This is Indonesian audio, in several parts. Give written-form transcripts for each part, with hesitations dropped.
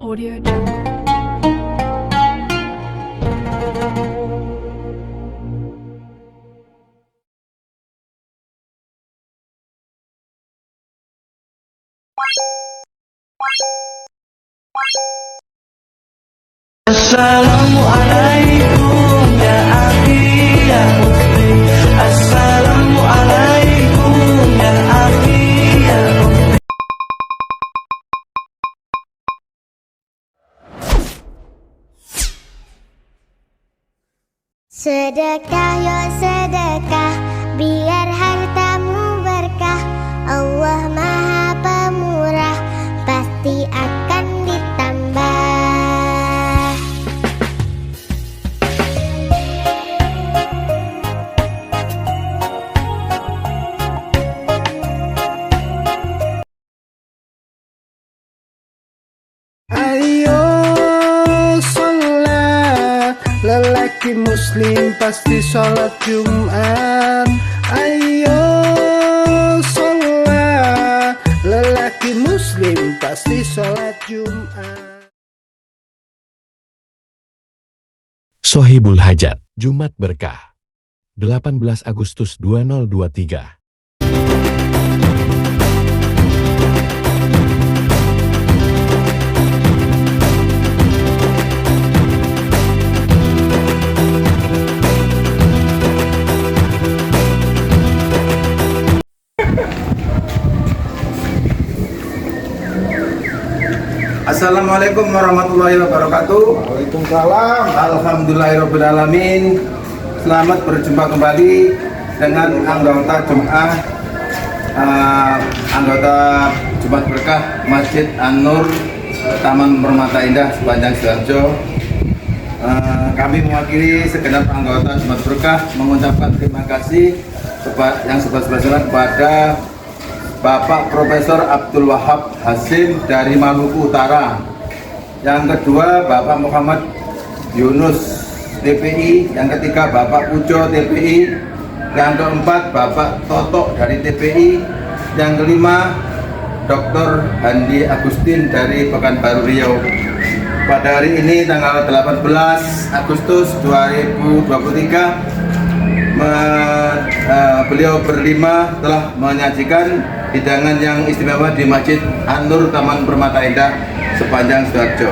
Audio Jungle. Assalamualaikum ya akhi ya ukhti. Assalamualaikum ya akhi ya ukhti. Sedekah ya sedekah, biar hartamu berkah. Allah Maha Pemurah, pasti akan ditambah. Ayo sholat, lelaki muslim pasti sholat Jumat. Ayo sholat, lelaki muslim pasti sholat Jumat. Sohibul Hajat, Jumat Berkah, 18 Agustus 2023. Assalamualaikum warahmatullahi wabarakatuh. Waalaikumsalam. Alhamdulillahirrahmanirrahim. Selamat berjumpa kembali dengan anggota Jum'ah anggota Jumat Berkah Masjid An-Nur Taman Permata Indah sepanjang Sidoarjo. Kami mewakili segenap anggota Jumat Berkah mengucapkan terima kasih yang sebesar-besarnya kepada Bapak Profesor Abdul Wahab Hasim dari Maluku Utara. Yang kedua Bapak Muhammad Yunus TPI. Yang ketiga Bapak Pujo TPI. Yang keempat Bapak Toto dari TPI. Yang kelima Dr. Handi Agustin dari Pekanbaru Riau. Pada hari ini tanggal 18 Agustus 2023 beliau berlima telah menyajikan hidangan yang istimewa di Masjid An-Nur Taman Permata Indah sepanjang Sidoarjo.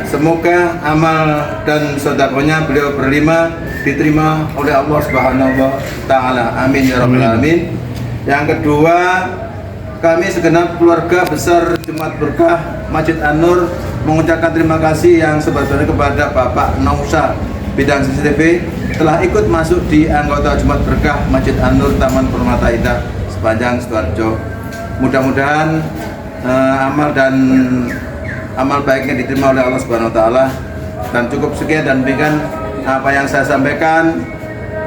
Semoga amal dan sedekahnya beliau berlima diterima oleh Allah Subhanahu wa taala. Amin ya rabbal alamin. Yang kedua, kami segenap keluarga besar Jumat Berkah Masjid An-Nur mengucapkan terima kasih yang sebesar-besarnya kepada Bapak Nausa bidang CCTV telah ikut masuk di anggota Jumat Berkah Masjid An-Nur Taman Permata Indah sepanjang Sidoarjo. Mudah-mudahan amal baiknya diterima oleh Allah Subhanahu wa taala. Dan cukup sekian dan demikian apa yang saya sampaikan.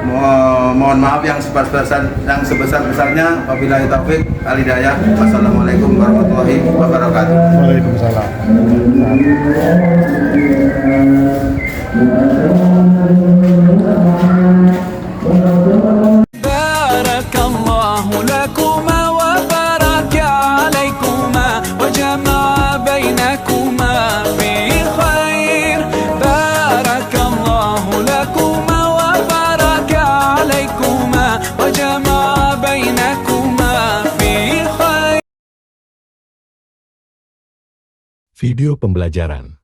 Mohon maaf yang sebesar-besarnya. Wabillahi taufik wal hidayah. Wassalamualaikum warahmatullahi wabarakatuh. Waalaikumsalam. Barakallahu lakuma wa baraka alaikuma wa jama'a bainakuma fi khair. Barakallahu lakuma wa baraka alaikuma wa jama'a bainakuma fi khair. Video pembelajaran.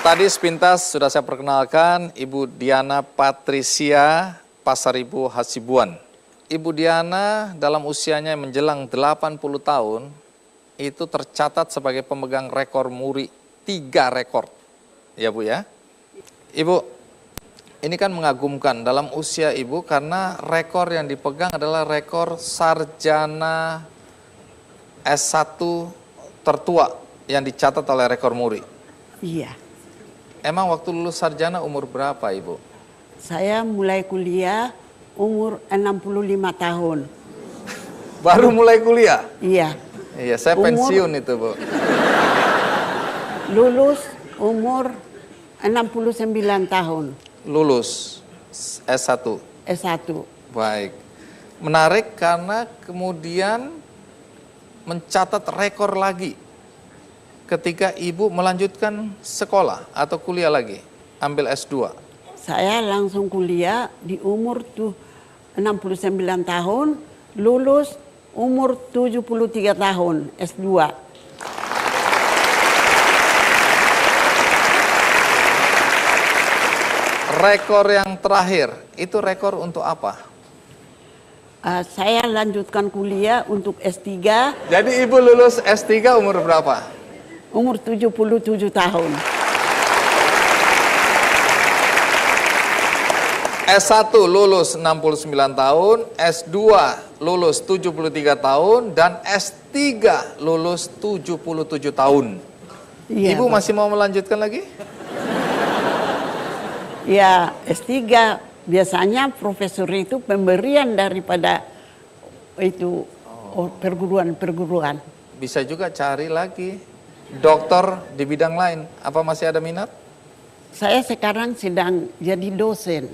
Tadi sepintas sudah saya perkenalkan Ibu Diana Patricia Pasaribu Hasibuan. Ibu Diana dalam usianya menjelang 80 tahun itu tercatat sebagai pemegang rekor muri 3 rekor. Ya Bu ya. Ibu, ini kan mengagumkan dalam usia Ibu karena rekor yang dipegang adalah rekor sarjana S1 tertua yang dicatat oleh rekor muri. Iya. Emang waktu lulus sarjana umur berapa Ibu? Saya mulai kuliah umur 65 tahun. Baru mulai kuliah? Iya. Iya, saya pensiun itu Bu. Lulus umur 69 tahun. Lulus S1. S1. Baik. Menarik karena kemudian mencatat rekor lagi ketika ibu melanjutkan sekolah atau kuliah lagi, ambil S2. Saya langsung kuliah di umur 69 tahun, lulus umur 73 tahun, S2. Rekor yang terakhir, itu rekor untuk apa? Saya lanjutkan kuliah untuk S3, Jadi ibu lulus S3 umur berapa? umur 77 tahun. S1 lulus 69 tahun, S2 lulus 73 tahun, dan S3 lulus 77 tahun. Iya, Ibu Pak. masih mau melanjutkan lagi? Ya, S3 biasanya profesor itu pemberian daripada itu perguruan-perguruan. Bisa juga cari lagi dokter di bidang lain. Apa masih ada minat? Saya sekarang sedang jadi dosen.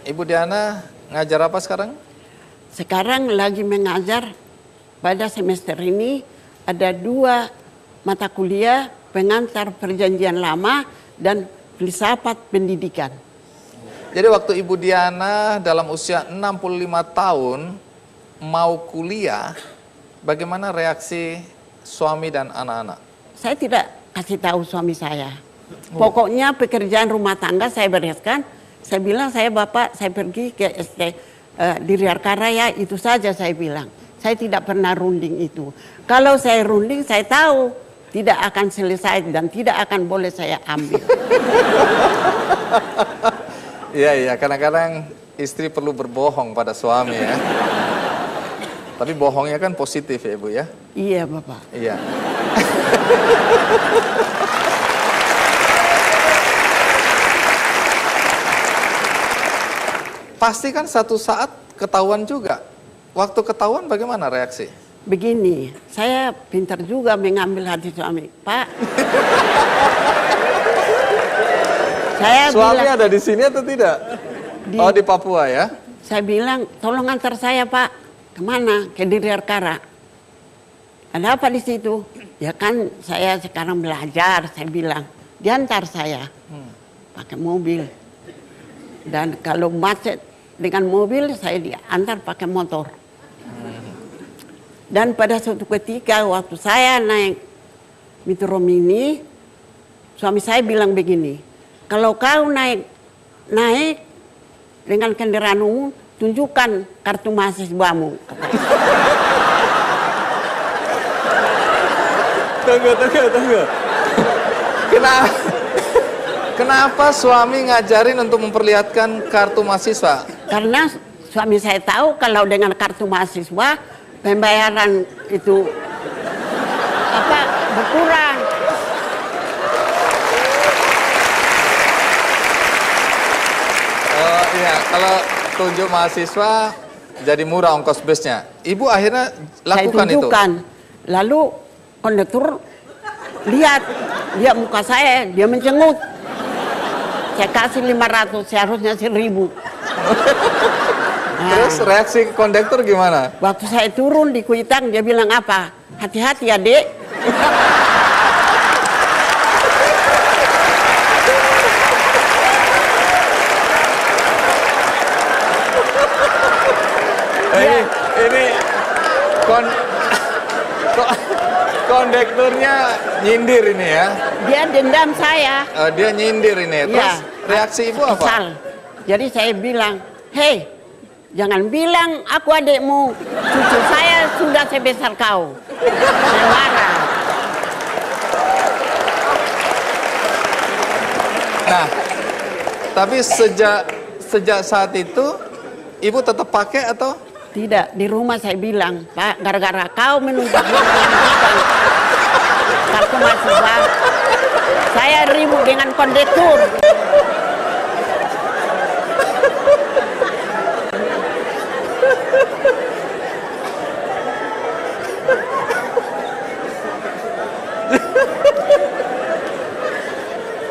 Ibu Diana ngajar apa sekarang? Sekarang lagi mengajar pada semester ini ada 2 mata kuliah, pengantar perjanjian lama dan filsafat pendidikan. Jadi waktu Ibu Diana dalam usia 65 tahun mau kuliah, bagaimana reaksi suami dan anak-anak? Saya tidak kasih tahu suami saya. Pokoknya pekerjaan rumah tangga saya bereskan. Saya bilang, Bapak, saya pergi ke di Riarka Raya, itu saja saya bilang. Saya tidak pernah runding itu. Kalau saya runding, saya tahu tidak akan selesai dan tidak akan boleh saya ambil. Iya, kadang-kadang istri perlu berbohong pada suami ya. Tapi bohongnya kan positif ya Ibu ya? Iya, Bapak. Iya. Pasti kan satu saat ketahuan juga. Waktu ketahuan bagaimana reaksi? Begini, saya pintar juga mengambil hati suami. Pak, saya Suami bilang, ada di sini atau tidak? Oh di Papua ya? saya bilang, tolong antar saya Pak. Kemana? Ke Diri Arkara. Ada apa di situ? Ya kan saya sekarang belajar, saya bilang. Diantar saya. Pakai mobil. Dan kalau macet dengan mobil, saya diantar pakai motor. Dan pada suatu ketika waktu saya naik Metro Mini, suami saya bilang begini, kalau kau naik dengan kendaraan umum, tunjukkan kartu mahasiswamu. Tunggu. Kenapa suami ngajarin untuk memperlihatkan kartu mahasiswa? Karena suami saya tahu kalau dengan kartu mahasiswa pembayaran itu berkurang. Oh iya, kalau tunjuk mahasiswa jadi murah ongkos busnya. Ibu akhirnya lakukan Saya itu. tunjukkan. Lalu kondektur lihat muka saya, dia mencengut. Saya kasih 500, seharusnya 1.000. Terus reaksi kondektur gimana? Waktu saya turun di Kuitang, dia bilang apa? Hati-hati ya, Dek. Ini kondekturnya nyindir ini ya. Dia dendam saya. Dia nyindir ini. Terus Ya, reaksi ibu apa? kesal. Jadi saya bilang, hei, jangan bilang aku adikmu. Cucu saya sudah sebesar kau. Saya marah. Nah, tapi sejak saat itu ibu tetap pakai atau? Tidak, di rumah saya bilang, Pak, gara-gara kau menunjukkan kartu mahasiswa, saya ribut dengan kondektur.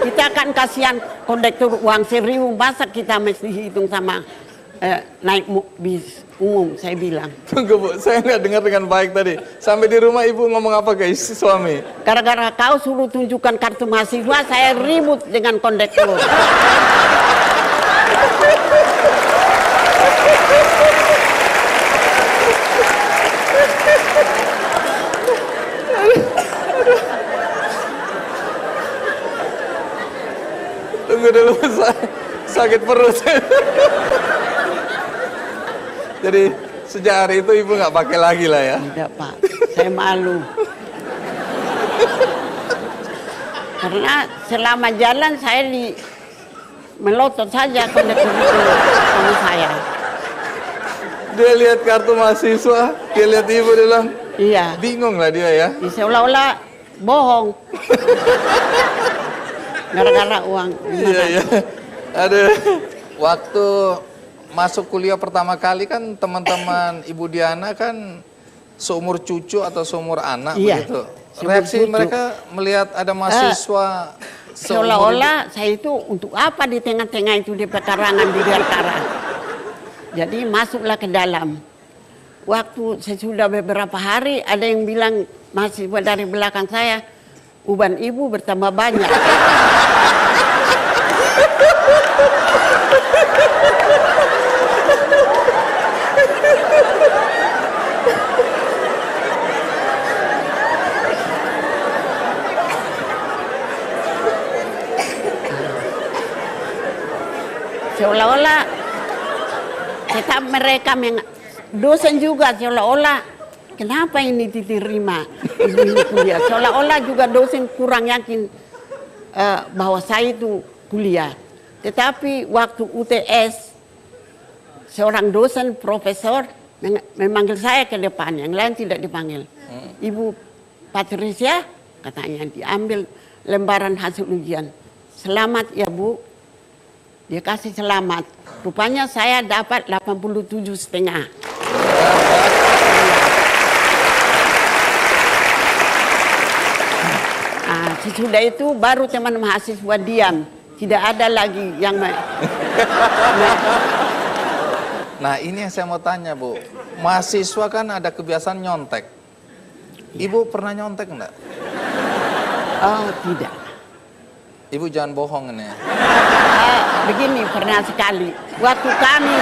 Kita kan kasihan kondektur uang 1.000, masa kita mesti hitung sama naik bis umum, saya bilang. Tunggu Bu, saya nggak dengar dengan baik tadi. Sampai di rumah Ibu ngomong apa ke istri suami? Gara-gara kau suruh tunjukkan kartu mahasiswa, saya ribut dengan kondektur. Tunggu dulu, sakit perut. Jadi sejak hari itu Ibu nggak pakai lagi lah ya? Tidak Pak, saya malu. Karena selama jalan saya melotot saja kondektur itu sama saya. Dia lihat kartu mahasiswa, dia lihat Ibu, dia bilang, Iya, bingung lah dia ya. seolah-olah bohong. Gara-gara uang. Iya, iya. Aduh, waktu masuk kuliah pertama kali kan teman-teman Ibu Diana kan seumur cucu atau seumur anak Iya, begitu. seumur Reaksi cucu. mereka melihat ada mahasiswa Seolah-olah saya itu untuk apa di tengah-tengah itu di pekarangan di Diarkara. Jadi masuklah ke dalam. Waktu sesudah beberapa hari ada yang bilang mahasiswa dari belakang saya, uban ibu bertambah banyak. Seolah-olah tetap mereka dosen juga seolah-olah kenapa ini diterima ibu ini kuliah. Seolah-olah juga dosen kurang yakin bahwa saya itu kuliah. Tetapi waktu UTS seorang dosen profesor memanggil saya ke depan, yang lain tidak dipanggil. Ibu Patricia katanya diambil lembaran hasil ujian. Selamat ya Bu. Dia kasih selamat. Rupanya saya dapat 87,5. Sesudah itu baru teman mahasiswa diam. Tidak ada lagi yang... Nah ini yang saya mau tanya Bu. Mahasiswa kan ada kebiasaan nyontek. Ibu pernah nyontek enggak? Oh tidak. Ibu jangan bohong ini. Begini pernah sekali. Waktu kami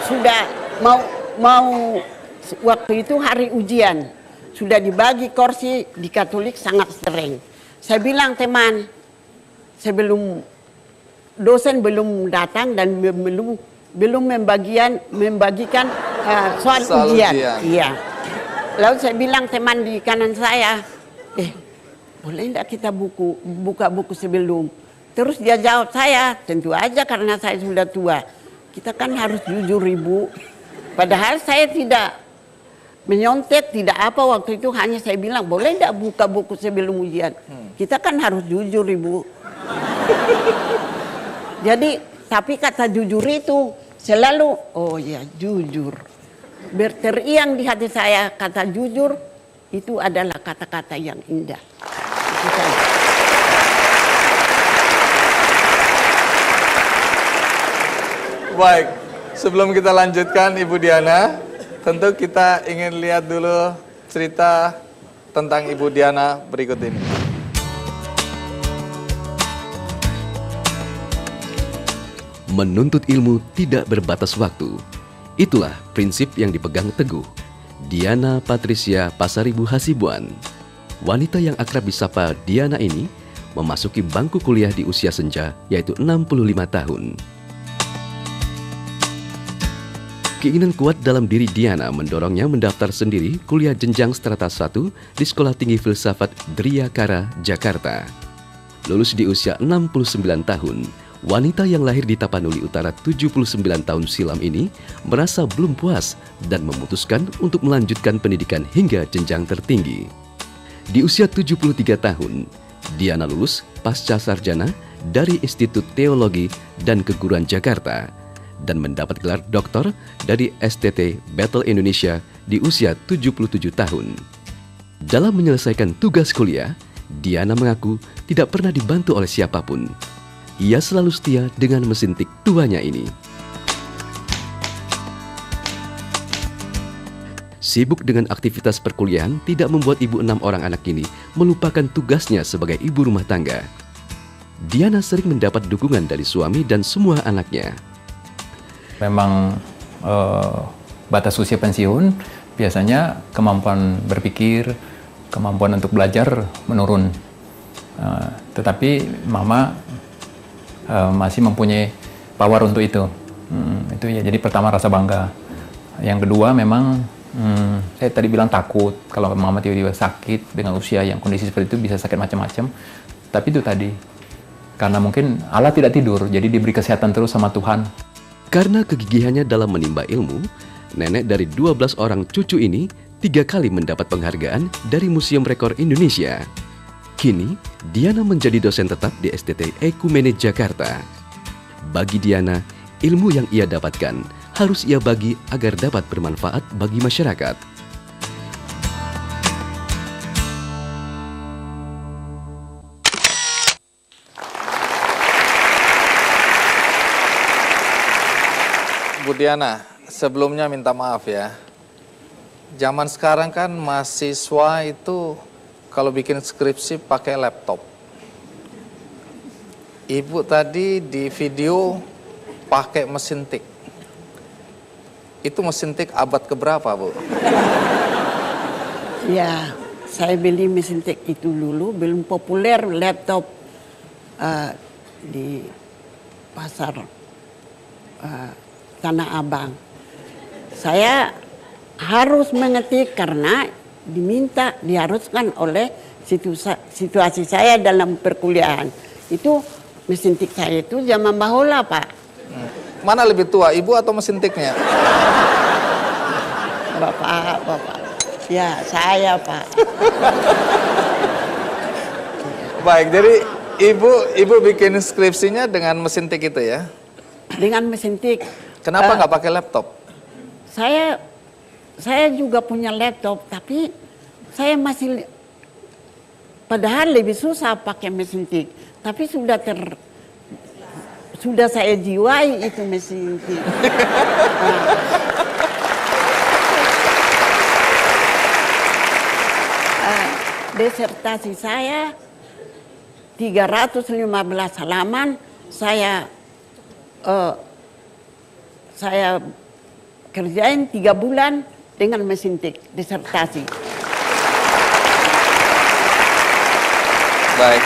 sudah mau waktu itu hari ujian, sudah dibagi kursi di Katolik sangat sering. Saya bilang teman, sebelum dosen belum datang dan belum membagikan soal ujian. Iya. Lalu saya bilang teman di kanan saya, boleh enggak kita buka buku sebelum? Terus dia jawab saya, tentu aja karena saya sudah tua. Kita kan harus jujur Ibu. Padahal saya tidak menyontek, tidak apa waktu itu, hanya saya bilang boleh enggak buka buku sebelum ujian? Kita kan harus jujur Ibu. Jadi, tapi kata jujur itu selalu, oh ya jujur. Berteriang di hati saya, kata jujur itu adalah kata-kata yang indah. Itu saja. Baik, sebelum kita lanjutkan Ibu Diana, tentu kita ingin lihat dulu cerita tentang Ibu Diana berikut ini. Menuntut ilmu tidak berbatas waktu. Itulah prinsip yang dipegang teguh Diana Patricia Pasaribu Hasibuan. Wanita yang akrab disapa Diana ini memasuki bangku kuliah di usia senja, yaitu 65 tahun. Keinginan kuat dalam diri Diana mendorongnya mendaftar sendiri kuliah jenjang strata 1 di Sekolah Tinggi Filsafat Driakara, Jakarta. Lulus di usia 69 tahun, wanita yang lahir di Tapanuli Utara 79 tahun silam ini merasa belum puas dan memutuskan untuk melanjutkan pendidikan hingga jenjang tertinggi. Di usia 73 tahun, Diana lulus pasca sarjana dari Institut Teologi dan Keguruan Jakarta dan mendapat gelar doktor dari STT Battle Indonesia di usia 77 tahun. Dalam menyelesaikan tugas kuliah, Diana mengaku tidak pernah dibantu oleh siapapun. Ia selalu setia dengan mesin tik tuanya ini. Sibuk dengan aktivitas perkuliahan tidak membuat ibu 6 orang anak ini melupakan tugasnya sebagai ibu rumah tangga. Diana sering mendapat dukungan dari suami dan semua anaknya. Memang batas usia pensiun, biasanya kemampuan berpikir, kemampuan untuk belajar menurun. Tetapi mama masih mempunyai power untuk itu. Itu ya, jadi pertama rasa bangga. Yang kedua memang saya tadi bilang takut kalau mama tiba-tiba sakit dengan usia yang kondisi seperti itu bisa sakit macam-macam. Tapi itu tadi, karena mungkin Allah tidak tidur, jadi diberi kesehatan terus sama Tuhan. Karena kegigihannya dalam menimba ilmu, nenek dari 12 orang cucu ini 3 kali mendapat penghargaan dari Museum Rekor Indonesia. Kini, Diana menjadi dosen tetap di STT Ekumene Jakarta. Bagi Diana, ilmu yang ia dapatkan harus ia bagi agar dapat bermanfaat bagi masyarakat. Bu Diana, sebelumnya minta maaf ya. Zaman sekarang kan mahasiswa itu kalau bikin skripsi pakai laptop. Ibu tadi di video pakai mesin tik. Itu mesin tik abad keberapa, Bu? Ya, saya beli mesin tik itu dulu, belum populer laptop di pasar Tanah Abang. Saya harus mengetik karena diharuskan oleh situasi saya dalam perkuliahan. Itu mesin tik saya itu zaman bahula, Pak. Mana lebih tua, ibu atau mesin tiknya? Bapak. Ya, saya, Pak. Baik, jadi ibu bikin skripsinya dengan mesin tik itu ya? Dengan mesin tik. Kenapa nggak pakai laptop? Saya juga punya laptop, tapi saya masih padahal lebih susah pakai mesin tik. Tapi sudah saya jiwai itu mesin tik. Disertasi saya 315 halaman, saya kerjain 3 bulan dengan mesin tik disertasi. Baik,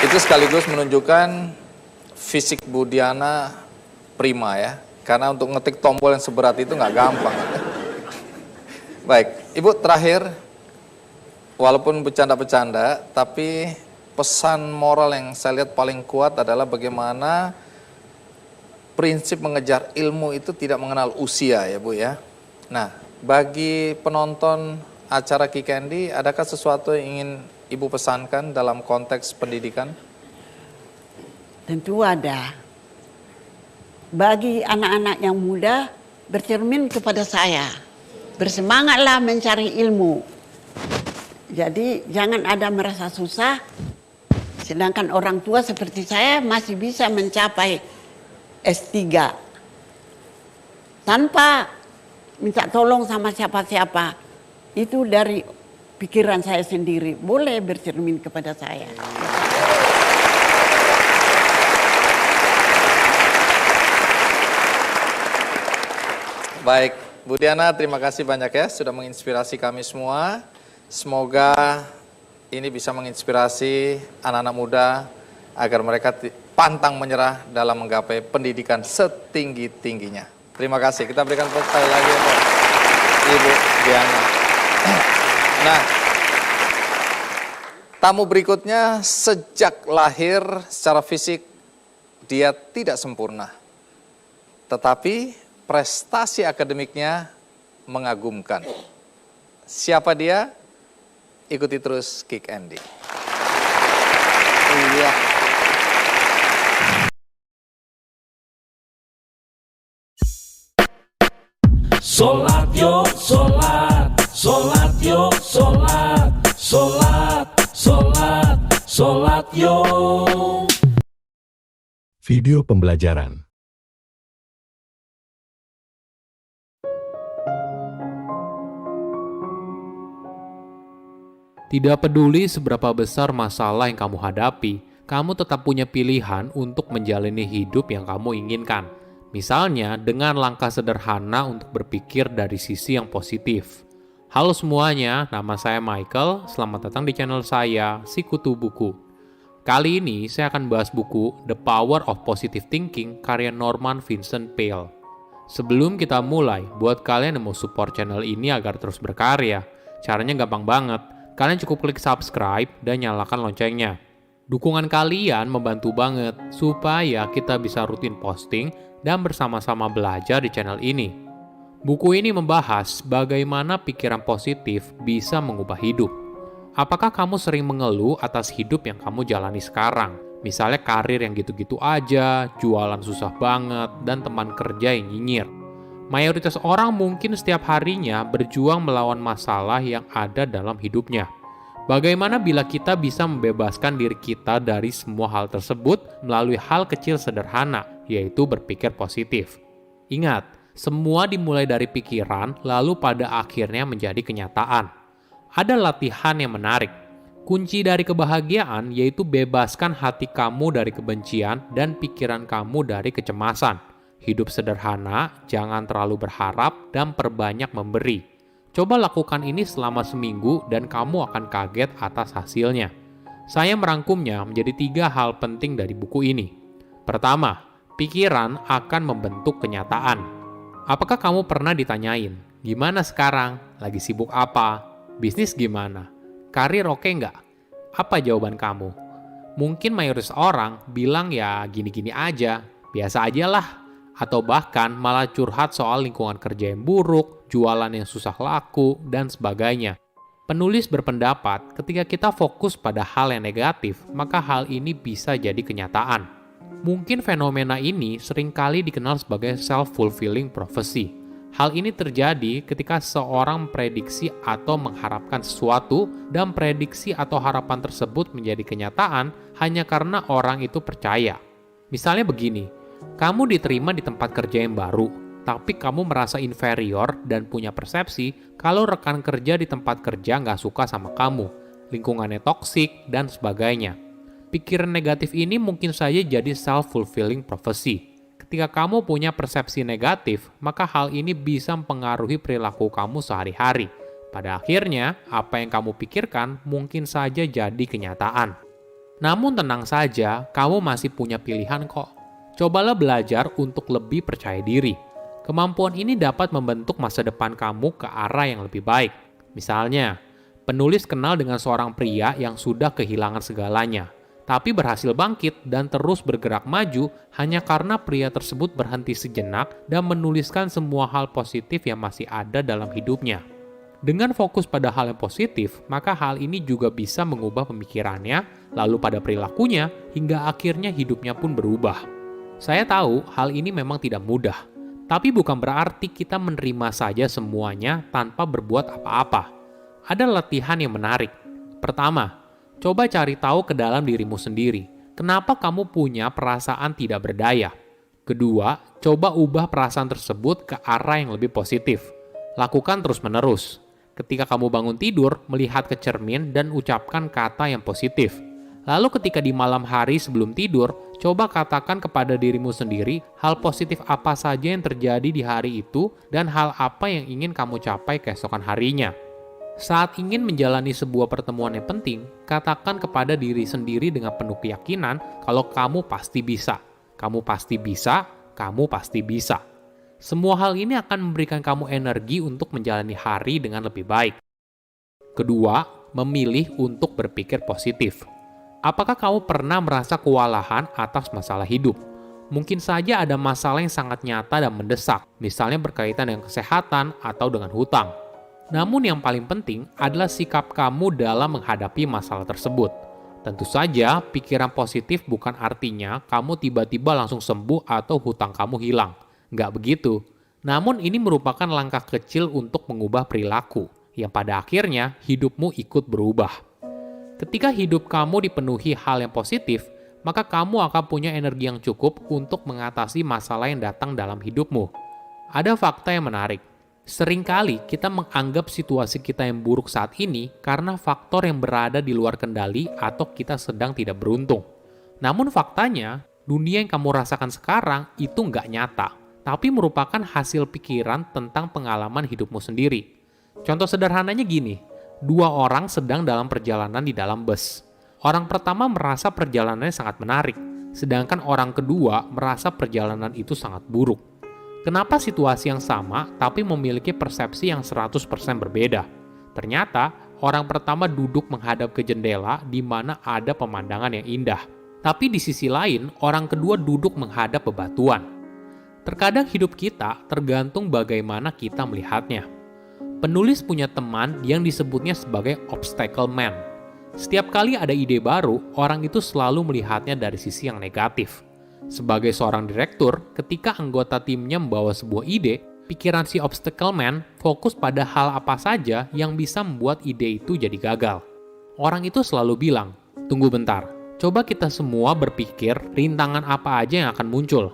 itu sekaligus menunjukkan fisik Bu Diana prima ya. Karena untuk ngetik tombol yang seberat itu nggak gampang. Baik, Ibu terakhir, walaupun bercanda-bercanda, tapi pesan moral yang saya lihat paling kuat adalah bagaimana prinsip mengejar ilmu itu tidak mengenal usia ya Bu ya. Nah, bagi penonton acara Kikendi, adakah sesuatu yang ingin Ibu pesankan dalam konteks pendidikan? Tentu ada. Bagi anak-anak yang muda, bercermin kepada saya. Bersemangatlah mencari ilmu. Jadi jangan ada merasa susah, sedangkan orang tua seperti saya masih bisa mencapai S3 tanpa minta tolong sama siapa-siapa. Itu dari pikiran saya sendiri. Boleh bercermin kepada saya. Baik, Bu Diana, terima kasih banyak ya sudah menginspirasi kami semua. Semoga ini bisa menginspirasi anak-anak muda agar mereka pantang menyerah dalam menggapai pendidikan setinggi-tingginya. Terima kasih. Kita berikan tepuk tangan lagi untuk Ibu Diana. Nah, tamu berikutnya sejak lahir secara fisik dia tidak sempurna. Tetapi prestasi akademiknya mengagumkan. Siapa dia? Ikuti terus Kikendi. Iya. Solat yo solat, solat yo solat, solat, solat. Sholat yuk. Video pembelajaran. Tidak peduli seberapa besar masalah yang kamu hadapi, kamu tetap punya pilihan untuk menjalani hidup yang kamu inginkan. Misalnya, dengan langkah sederhana untuk berpikir dari sisi yang positif. Halo semuanya, nama saya Michael. Selamat datang di channel saya, Sikutu Buku. Kali ini saya akan bahas buku The Power of Positive Thinking karya Norman Vincent Peale. Sebelum kita mulai, buat kalian yang mau support channel ini agar terus berkarya, caranya gampang banget. Kalian cukup klik subscribe dan nyalakan loncengnya. Dukungan kalian membantu banget supaya kita bisa rutin posting dan bersama-sama belajar di channel ini. Buku ini membahas bagaimana pikiran positif bisa mengubah hidup. Apakah kamu sering mengeluh atas hidup yang kamu jalani sekarang? Misalnya karir yang gitu-gitu aja, jualan susah banget, dan teman kerja yang nyinyir. Mayoritas orang mungkin setiap harinya berjuang melawan masalah yang ada dalam hidupnya. Bagaimana bila kita bisa membebaskan diri kita dari semua hal tersebut melalui hal kecil sederhana, yaitu berpikir positif? Ingat, semua dimulai dari pikiran, lalu pada akhirnya menjadi kenyataan. Ada latihan yang menarik. Kunci dari kebahagiaan yaitu bebaskan hati kamu dari kebencian dan pikiran kamu dari kecemasan. Hidup sederhana, jangan terlalu berharap, dan perbanyak memberi. Coba lakukan ini selama seminggu dan kamu akan kaget atas hasilnya. Saya merangkumnya menjadi 3 hal penting dari buku ini. Pertama, pikiran akan membentuk kenyataan. Apakah kamu pernah ditanyain, gimana sekarang? Lagi sibuk apa? Bisnis gimana? Karir oke nggak? Apa jawaban kamu? Mungkin mayoritas orang bilang ya gini-gini aja, biasa aja lah. Atau bahkan malah curhat soal lingkungan kerja yang buruk, jualan yang susah laku, dan sebagainya. Penulis berpendapat ketika kita fokus pada hal yang negatif, maka hal ini bisa jadi kenyataan. Mungkin fenomena ini seringkali dikenal sebagai self-fulfilling prophecy. Hal ini terjadi ketika seorang memprediksi atau mengharapkan sesuatu dan prediksi atau harapan tersebut menjadi kenyataan hanya karena orang itu percaya. Misalnya begini, kamu diterima di tempat kerja yang baru, tapi kamu merasa inferior dan punya persepsi kalau rekan kerja di tempat kerja nggak suka sama kamu, lingkungannya toksik, dan sebagainya. Pikiran negatif ini mungkin saja jadi self-fulfilling prophecy. Ketika kamu punya persepsi negatif, maka hal ini bisa mempengaruhi perilaku kamu sehari-hari. Pada akhirnya, apa yang kamu pikirkan mungkin saja jadi kenyataan. Namun tenang saja, kamu masih punya pilihan kok. Cobalah belajar untuk lebih percaya diri. Kemampuan ini dapat membentuk masa depan kamu ke arah yang lebih baik. Misalnya, penulis kenal dengan seorang pria yang sudah kehilangan segalanya, tapi berhasil bangkit dan terus bergerak maju hanya karena pria tersebut berhenti sejenak dan menuliskan semua hal positif yang masih ada dalam hidupnya. Dengan fokus pada hal yang positif, maka hal ini juga bisa mengubah pemikirannya, lalu pada perilakunya, hingga akhirnya hidupnya pun berubah. Saya tahu hal ini memang tidak mudah, tapi bukan berarti kita menerima saja semuanya tanpa berbuat apa-apa. Ada latihan yang menarik. Pertama, coba cari tahu ke dalam dirimu sendiri. Kenapa kamu punya perasaan tidak berdaya? Kedua, coba ubah perasaan tersebut ke arah yang lebih positif. Lakukan terus-menerus. Ketika kamu bangun tidur, melihat ke cermin dan ucapkan kata yang positif. Lalu ketika di malam hari sebelum tidur, coba katakan kepada dirimu sendiri hal positif apa saja yang terjadi di hari itu dan hal apa yang ingin kamu capai keesokan harinya. Saat ingin menjalani sebuah pertemuan yang penting, katakan kepada diri sendiri dengan penuh keyakinan kalau kamu pasti bisa. Kamu pasti bisa, kamu pasti bisa. Semua hal ini akan memberikan kamu energi untuk menjalani hari dengan lebih baik. Kedua, memilih untuk berpikir positif. Apakah kamu pernah merasa kewalahan atas masalah hidup? Mungkin saja ada masalah yang sangat nyata dan mendesak, misalnya berkaitan dengan kesehatan atau dengan hutang. Namun yang paling penting adalah sikap kamu dalam menghadapi masalah tersebut. Tentu saja, pikiran positif bukan artinya kamu tiba-tiba langsung sembuh atau hutang kamu hilang. Nggak begitu. Namun ini merupakan langkah kecil untuk mengubah perilaku, yang pada akhirnya hidupmu ikut berubah. Ketika hidup kamu dipenuhi hal yang positif, maka kamu akan punya energi yang cukup untuk mengatasi masalah yang datang dalam hidupmu. Ada fakta yang menarik. Seringkali kita menganggap situasi kita yang buruk saat ini karena faktor yang berada di luar kendali atau kita sedang tidak beruntung. Namun faktanya, dunia yang kamu rasakan sekarang itu nggak nyata, tapi merupakan hasil pikiran tentang pengalaman hidupmu sendiri. Contoh sederhananya gini, 2 orang sedang dalam perjalanan di dalam bus. Orang pertama merasa perjalanannya sangat menarik, sedangkan orang kedua merasa perjalanan itu sangat buruk. Kenapa situasi yang sama tapi memiliki persepsi yang 100% berbeda? Ternyata, orang pertama duduk menghadap ke jendela di mana ada pemandangan yang indah. Tapi di sisi lain, orang kedua duduk menghadap bebatuan. Terkadang hidup kita tergantung bagaimana kita melihatnya. Penulis punya teman yang disebutnya sebagai obstacle man. Setiap kali ada ide baru, orang itu selalu melihatnya dari sisi yang negatif. Sebagai seorang direktur, ketika anggota timnya membawa sebuah ide, pikiran si obstacle man fokus pada hal apa saja yang bisa membuat ide itu jadi gagal. Orang itu selalu bilang, "Tunggu bentar, coba kita semua berpikir rintangan apa aja yang akan muncul."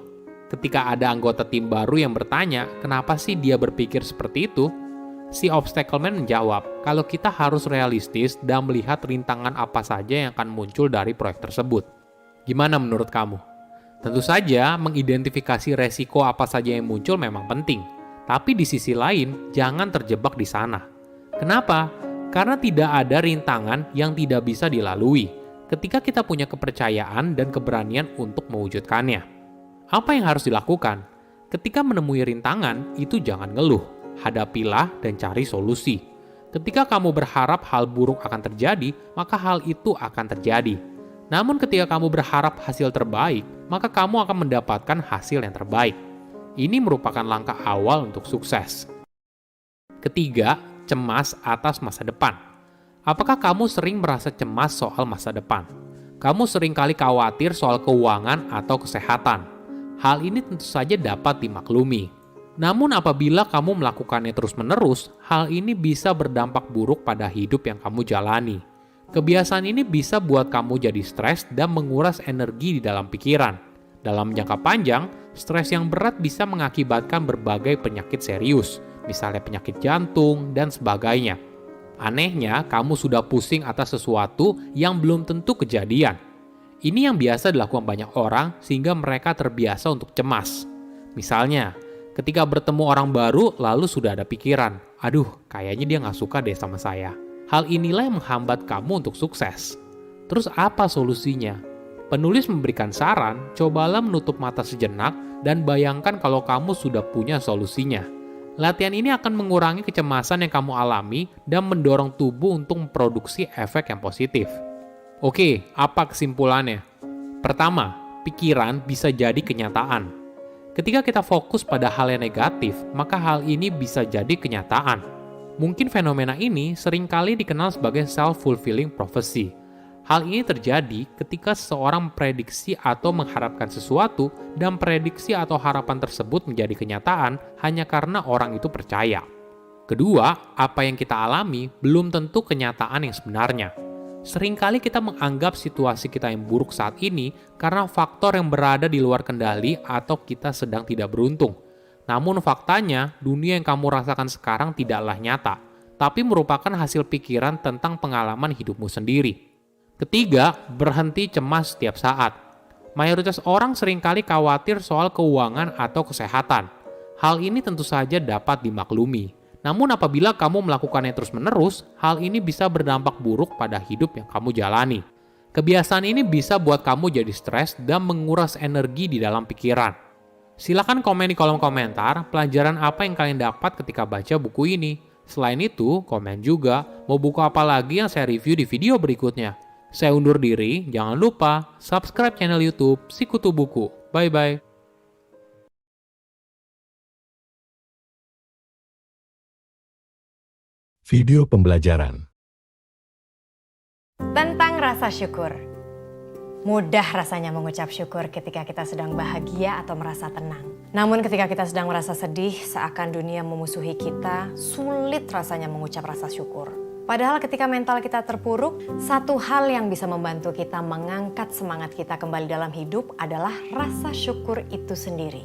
Ketika ada anggota tim baru yang bertanya, kenapa sih dia berpikir seperti itu? Si obstacle man menjawab, kalau kita harus realistis dan melihat rintangan apa saja yang akan muncul dari proyek tersebut. Gimana menurut kamu? Tentu saja, mengidentifikasi resiko apa saja yang muncul memang penting. Tapi di sisi lain, jangan terjebak di sana. Kenapa? Karena tidak ada rintangan yang tidak bisa dilalui ketika kita punya kepercayaan dan keberanian untuk mewujudkannya. Apa yang harus dilakukan? Ketika menemui rintangan, itu jangan ngeluh. Hadapilah dan cari solusi. Ketika kamu berharap hal buruk akan terjadi, maka hal itu akan terjadi. Namun ketika kamu berharap hasil terbaik, maka kamu akan mendapatkan hasil yang terbaik. Ini merupakan langkah awal untuk sukses. Ketiga, cemas atas masa depan. Apakah kamu sering merasa cemas soal masa depan? Kamu sering kali khawatir soal keuangan atau kesehatan. Hal ini tentu saja dapat dimaklumi. Namun apabila kamu melakukannya terus-menerus, hal ini bisa berdampak buruk pada hidup yang kamu jalani. Kebiasaan ini bisa buat kamu jadi stres dan menguras energi di dalam pikiran. Dalam jangka panjang, stres yang berat bisa mengakibatkan berbagai penyakit serius, misalnya penyakit jantung dan sebagainya. Anehnya, kamu sudah pusing atas sesuatu yang belum tentu kejadian. Ini yang biasa dilakukan banyak orang sehingga mereka terbiasa untuk cemas. Misalnya, ketika bertemu orang baru lalu sudah ada pikiran, aduh kayaknya dia nggak suka deh sama saya. Hal inilah yang menghambat kamu untuk sukses. Terus apa solusinya? Penulis memberikan saran, cobalah menutup mata sejenak dan bayangkan kalau kamu sudah punya solusinya. Latihan ini akan mengurangi kecemasan yang kamu alami dan mendorong tubuh untuk memproduksi efek yang positif. Oke, apa kesimpulannya? Pertama, pikiran bisa jadi kenyataan. Ketika kita fokus pada hal yang negatif, maka hal ini bisa jadi kenyataan. Mungkin fenomena ini seringkali dikenal sebagai self-fulfilling prophecy. Hal ini terjadi ketika seseorang memprediksi atau mengharapkan sesuatu dan prediksi atau harapan tersebut menjadi kenyataan hanya karena orang itu percaya. Kedua, apa yang kita alami belum tentu kenyataan yang sebenarnya. Seringkali kita menganggap situasi kita yang buruk saat ini karena faktor yang berada di luar kendali atau kita sedang tidak beruntung. Namun faktanya, dunia yang kamu rasakan sekarang tidaklah nyata, tapi merupakan hasil pikiran tentang pengalaman hidupmu sendiri. Ketiga, berhenti cemas setiap saat. Mayoritas orang seringkali khawatir soal keuangan atau kesehatan. Hal ini tentu saja dapat dimaklumi. Namun apabila kamu melakukannya terus-menerus, hal ini bisa berdampak buruk pada hidup yang kamu jalani. Kebiasaan ini bisa buat kamu jadi stres dan menguras energi di dalam pikiran. Silakan komen di kolom komentar pelajaran apa yang kalian dapat ketika baca buku ini. Selain itu, komen juga mau buku apa lagi yang saya review di video berikutnya. Saya undur diri, jangan lupa subscribe channel YouTube Sikutu Buku. Bye-bye. Video pembelajaran tentang rasa syukur. Mudah rasanya mengucap syukur ketika kita sedang bahagia atau merasa tenang. Namun ketika kita sedang merasa sedih, seakan dunia memusuhi kita, sulit rasanya mengucap rasa syukur. Padahal ketika mental kita terpuruk, satu hal yang bisa membantu kita mengangkat semangat kita kembali dalam hidup adalah rasa syukur itu sendiri.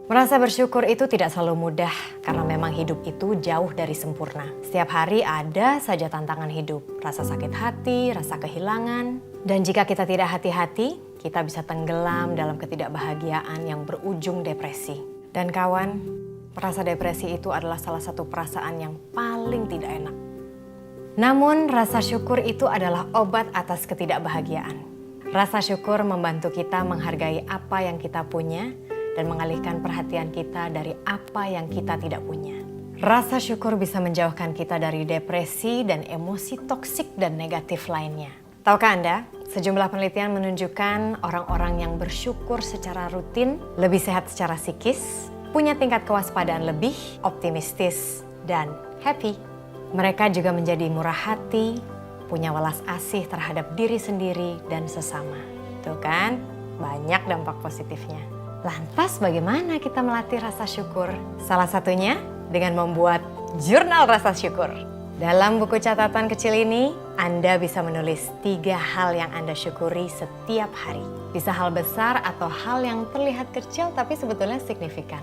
Merasa bersyukur itu tidak selalu mudah karena memang hidup itu jauh dari sempurna. Setiap hari ada saja tantangan hidup, rasa sakit hati, rasa kehilangan. Dan jika kita tidak hati-hati, kita bisa tenggelam dalam ketidakbahagiaan yang berujung depresi. Dan kawan, merasa depresi itu adalah salah satu perasaan yang paling tidak enak. Namun rasa syukur itu adalah obat atas ketidakbahagiaan. Rasa syukur membantu kita menghargai apa yang kita punya dan mengalihkan perhatian kita dari apa yang kita tidak punya. Rasa syukur bisa menjauhkan kita dari depresi dan emosi toksik dan negatif lainnya. Tahukah Anda, sejumlah penelitian menunjukkan orang-orang yang bersyukur secara rutin lebih sehat secara psikis, punya tingkat kewaspadaan lebih, optimistis, dan happy. Mereka juga menjadi murah hati, punya welas asih terhadap diri sendiri dan sesama. Tuh kan, banyak dampak positifnya. Lantas bagaimana kita melatih rasa syukur? Salah satunya dengan membuat jurnal rasa syukur. Dalam buku catatan kecil ini, Anda bisa menulis 3 hal yang Anda syukuri setiap hari. Bisa hal besar atau hal yang terlihat kecil tapi sebetulnya signifikan.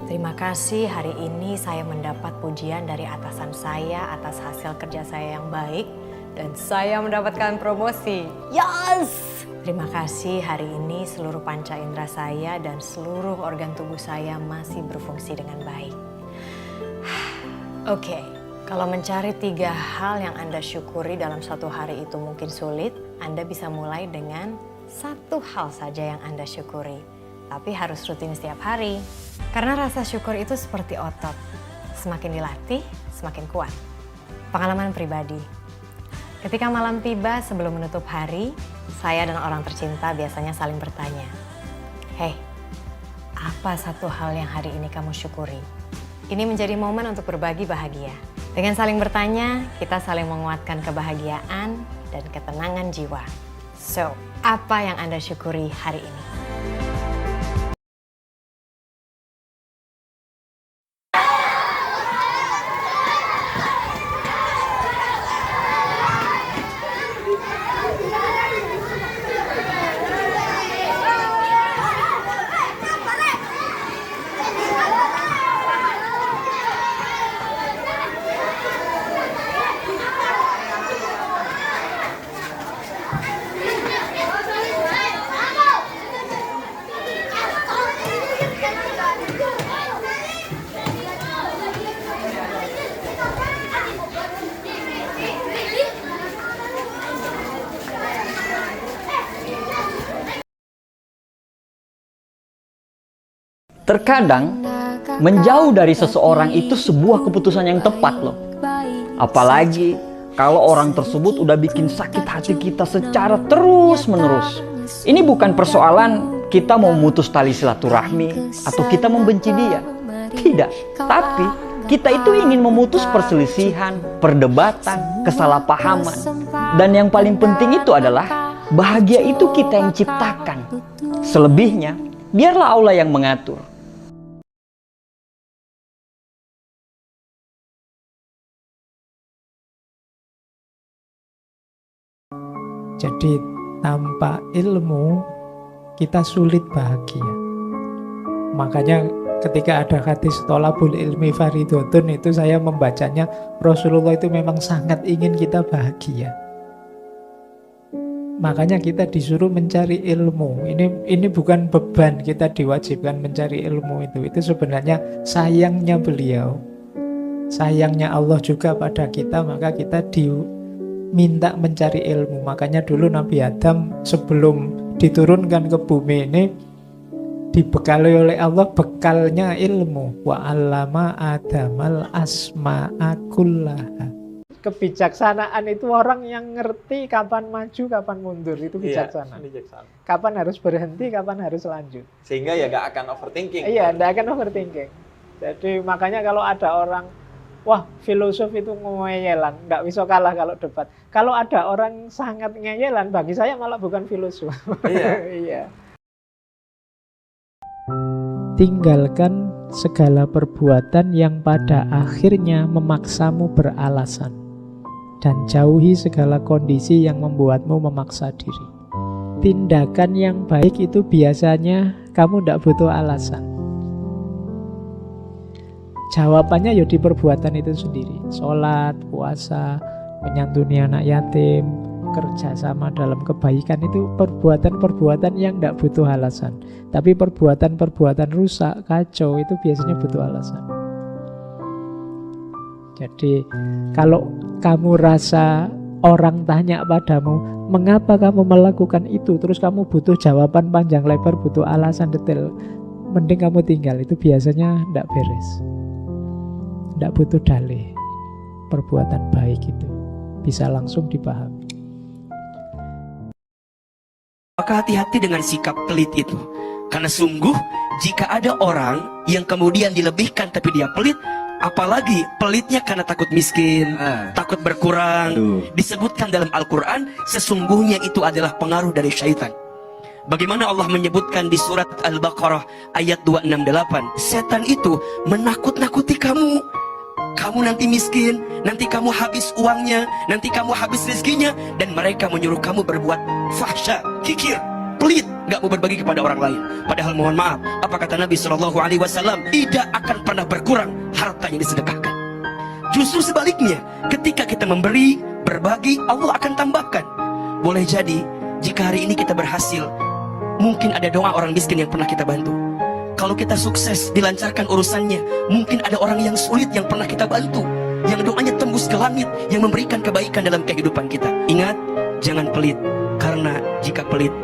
Terima kasih, hari ini saya mendapat pujian dari atasan saya atas hasil kerja saya yang baik dan saya mendapatkan promosi. Yes! Terima kasih, hari ini seluruh panca indera saya dan seluruh organ tubuh saya masih berfungsi dengan baik. Oke, kalau mencari 3 hal yang Anda syukuri dalam satu hari itu mungkin sulit, Anda bisa mulai dengan 1 hal saja yang Anda syukuri. Tapi harus rutin setiap hari. Karena rasa syukur itu seperti otot. Semakin dilatih, semakin kuat. Pengalaman pribadi. Ketika malam tiba sebelum menutup hari, saya dan orang tercinta biasanya saling bertanya, "Hei, apa satu hal yang hari ini kamu syukuri?" Ini menjadi momen untuk berbagi bahagia. Dengan saling bertanya, kita saling menguatkan kebahagiaan dan ketenangan jiwa. So, apa yang Anda syukuri hari ini? Terkadang menjauh dari seseorang itu sebuah keputusan yang tepat loh. Apalagi kalau orang tersebut udah bikin sakit hati kita secara terus-menerus. Ini bukan persoalan kita mau memutus tali silaturahmi atau kita membenci dia. Tidak, tapi kita itu ingin memutus perselisihan, perdebatan, kesalahpahaman. Dan yang paling penting itu adalah bahagia itu kita yang ciptakan. Selebihnya, biarlah Allah yang mengatur. Jadi tanpa ilmu kita sulit bahagia. Makanya ketika ada hadis tolabul ilmi faridotun itu saya membacanya, Rasulullah itu memang sangat ingin kita bahagia. Makanya kita disuruh mencari ilmu. Ini bukan beban, kita diwajibkan mencari ilmu itu. Itu sebenarnya sayangnya beliau. Sayangnya Allah juga pada kita, maka kita diminta mencari ilmu. Makanya dulu Nabi Adam sebelum diturunkan ke bumi ini dibekali oleh Allah bekalnya ilmu. Wa 'allama Adamal asma'a kullaha. Kebijaksanaan itu orang yang ngerti kapan maju, kapan mundur, itu bijaksana. Kapan harus berhenti, kapan harus lanjut. Sehingga ya gak akan overthinking. Iya, gak akan overthinking. Jadi makanya kalau ada orang, wah filosof itu ngeyelan, gak bisa kalah kalau debat. Kalau ada orang sangat ngeyelan, bagi saya malah bukan filosof. Iya. Iya. Tinggalkan segala perbuatan yang pada akhirnya memaksamu beralasan. dan jauhi segala kondisi yang membuatmu memaksa diri. Tindakan yang baik itu biasanya kamu tidak butuh alasan. Jawabannya ya di perbuatan itu sendiri. Sholat, puasa, menyantuni anak yatim, kerja sama dalam kebaikan, itu perbuatan-perbuatan yang tidak butuh alasan. Tapi perbuatan-perbuatan rusak, kacau, itu biasanya butuh alasan. Jadi kalau kamu rasa orang tanya padamu, mengapa kamu melakukan itu, terus kamu butuh jawaban panjang lebar, butuh alasan detail, mending kamu tinggal. Itu biasanya tidak beres, tidak butuh dalih. Perbuatan baik itu bisa langsung dipahami. Maka hati-hati dengan sikap pelit itu. Karena sungguh jika ada orang yang kemudian dilebihkan tapi dia pelit, apalagi pelitnya karena takut miskin, takut berkurang, disebutkan dalam Al-Quran sesungguhnya itu adalah pengaruh dari syaitan. Bagaimana Allah menyebutkan di surat Al-Baqarah ayat 268, setan itu menakut-nakuti kamu. Kamu nanti miskin, nanti kamu habis uangnya, nanti kamu habis rezekinya, dan mereka menyuruh kamu berbuat fahsya, kikir, pelit, gak mau berbagi kepada orang lain. Padahal mohon maaf, apa kata Nabi SAW? Tidak akan pernah berkurang harta yang disedekahkan. Justru sebaliknya, ketika kita memberi, berbagi, Allah akan tambahkan. Boleh jadi, jika hari ini kita berhasil, mungkin ada doa orang miskin yang pernah kita bantu. Kalau kita sukses, dilancarkan urusannya, mungkin ada orang yang sulit yang pernah kita bantu, yang doanya tembus ke langit, yang memberikan kebaikan dalam kehidupan kita. Ingat, jangan pelit, karena jika pelit,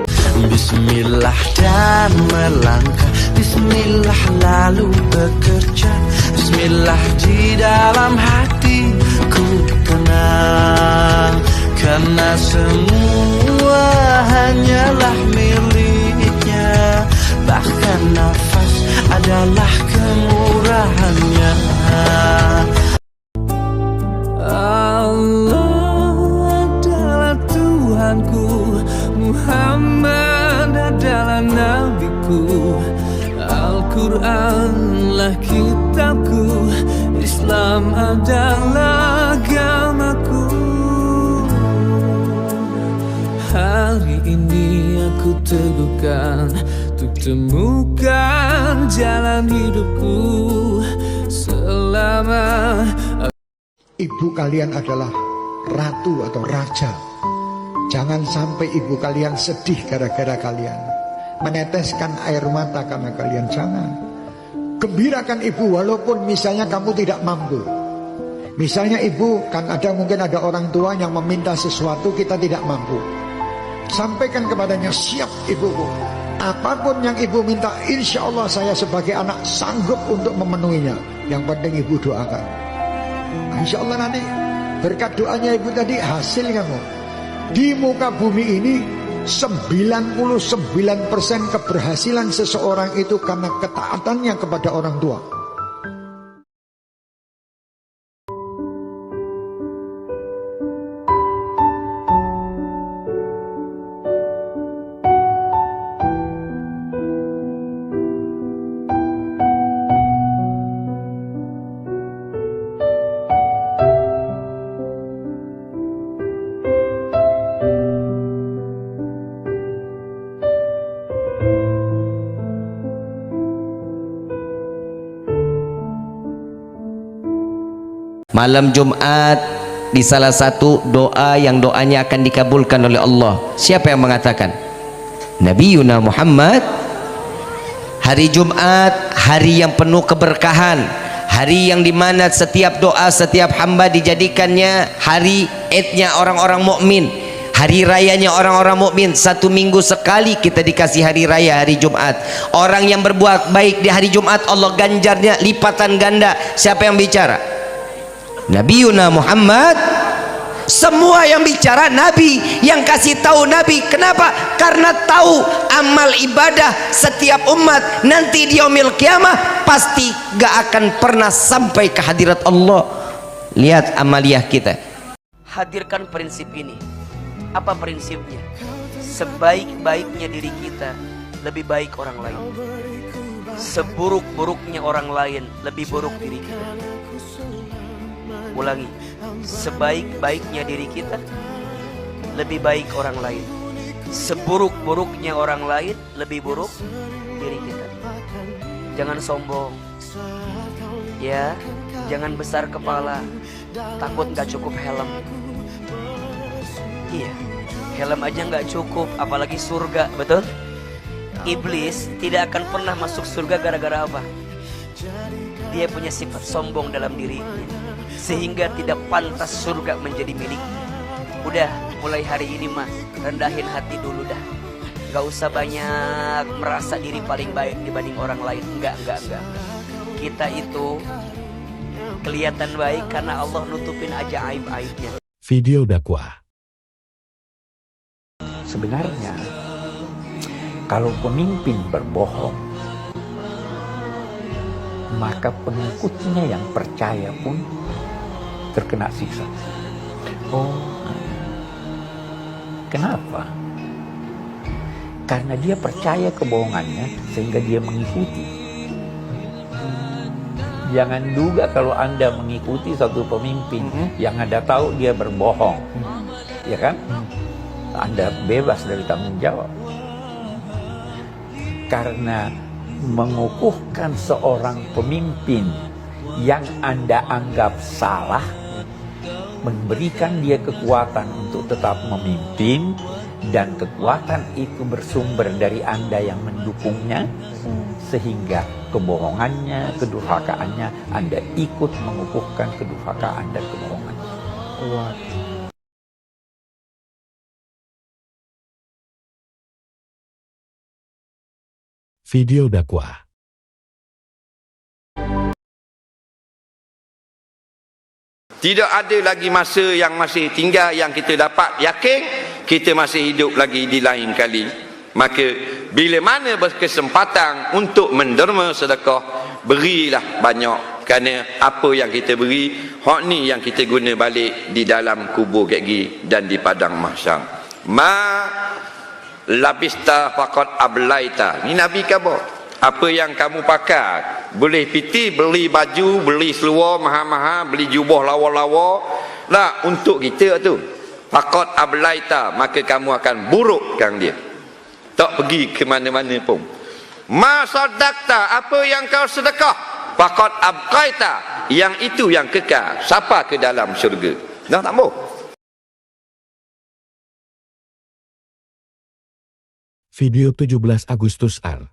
Bismillah dan melangkah, Bismillah lalu bekerja, Bismillah di dalam hatiku tenang, karena semua hanyalah miliknya, bahkan nafas adalah kemurahannya. Allah adalah Tuhanku, Muhammad adalah nabiku, Al-Quranlah kitabku, Islam adalah agamaku. Hari ini aku teguhkan untuk temukan jalan hidupku selama. Ibu kalian adalah ratu atau raja. Jangan sampai ibu kalian sedih gara-gara kalian, meneteskan air mata karena kalian. Jangan. Gembirakan ibu walaupun misalnya kamu tidak mampu. Misalnya ibu, kan mungkin ada orang tua yang meminta sesuatu kita tidak mampu. Sampaikan kepadanya, siap ibuku, apapun yang ibu minta, insya Allah saya sebagai anak sanggup untuk memenuhinya. Yang penting ibu doakan. Insya Allah nanti berkat doanya ibu tadi hasil kamu. Di muka bumi ini 99% keberhasilan seseorang itu karena ketaatannya kepada orang tua. Malam Jumat di salah satu doa yang doanya akan dikabulkan oleh Allah. Siapa yang mengatakan? Nabi Yuna Muhammad. Hari Jumat, hari yang penuh keberkahan, hari yang dimana setiap doa setiap hamba dijadikannya hari idnya orang-orang mukmin, hari rayanya orang-orang mukmin. 1 minggu sekali kita dikasih hari raya hari Jumat. Orang yang berbuat baik di hari Jumat Allah ganjarnya lipatan ganda. Siapa yang bicara? Nabi Yuna Muhammad. Semua yang bicara Nabi, yang kasih tahu Nabi. Kenapa? Karena tahu amal ibadah setiap umat nanti di yaumil kiamah pasti gak akan pernah sampai ke hadirat Allah. Lihat amaliyah kita. hadirkan prinsip ini. Apa prinsipnya? Sebaik-baiknya diri kita, lebih baik orang lain. Seburuk-buruknya orang lain, lebih buruk diri kita. Ulangi, sebaik-baiknya diri kita lebih baik orang lain. Seburuk-buruknya orang lain lebih buruk diri kita. Jangan sombong, ya. Jangan besar kepala, takut gak cukup helm. Iya, helm aja gak cukup, apalagi surga, betul? Iblis tidak akan pernah masuk surga gara-gara apa? Dia punya sifat sombong dalam dirinya, sehingga tidak pantas surga menjadi miliknya. Udah, mulai hari ini mah rendahin hati dulu dah. Gak usah banyak merasa diri paling baik dibanding orang lain. Enggak. Kita itu kelihatan baik karena Allah nutupin aja aib-aibnya. Video dakwah. Sebenarnya kalau pemimpin berbohong, maka pengikutnya yang percaya pun terkena siksa. Oh, kenapa? Karena dia percaya kebohongannya sehingga dia mengikuti. Jangan duga kalau Anda mengikuti satu pemimpin yang Anda tahu dia berbohong, ya kan? Anda bebas dari tanggung jawab. Karena mengukuhkan seorang pemimpin yang Anda anggap salah, memberikan dia kekuatan untuk tetap memimpin, dan kekuatan itu bersumber dari Anda yang mendukungnya, sehingga kebohongannya, kedurhakaannya, Anda ikut mengukuhkan kedurhakaan dan kebohongan. Video dakwah. Tidak ada lagi masa yang masih tinggal yang kita dapat yakin kita masih hidup lagi di lain kali. Maka bila mana berkesempatan untuk menderma sedekah, berilah banyak, kerana apa yang kita beri, hak ni yang kita guna balik di dalam kubur gigi dan di padang mahsyar. Ma labista faqad ablaita. Ni Nabi kata, apa yang kamu pakai, boleh piti beli baju, beli seluar mahal-mahal, beli jubah lawa-lawa, lah untuk kita tu faqad ablaita, maka kamu akan burukkan dia, tak pergi ke mana-mana pun. Ma sadaqta, apa yang kau sedekah, faqad abqaita, yang itu yang kekal, siapa ke dalam syurga. Dah tak mau. Video 17 Agustus R.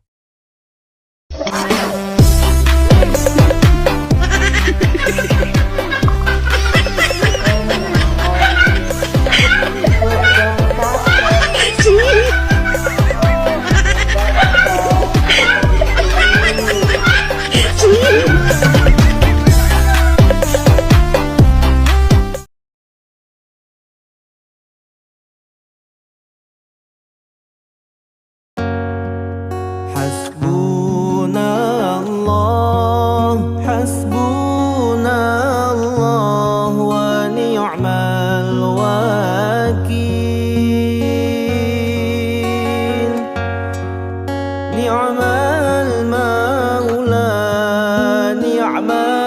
ni'mal maula ni'mal